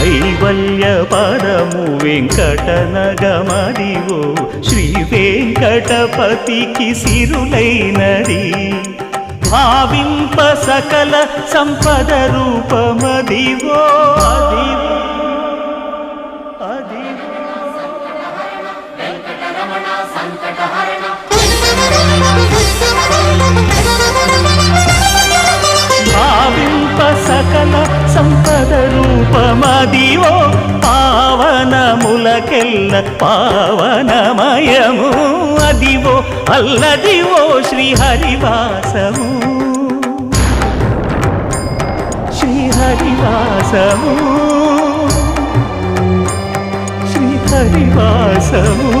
కైవల్య పదము వెంకటనగమదివో శ్రీ వెంకటపతికి సిరులైనది భావింప సకల సంపద రూపమదివో అదివో భావింప సకల సంపద రూపమదివో పావనములకెల్ల పావనమయము అదివో అల్లదివో శ్రీహరివాసము శ్రీహరివాసము శ్రీహరివాసము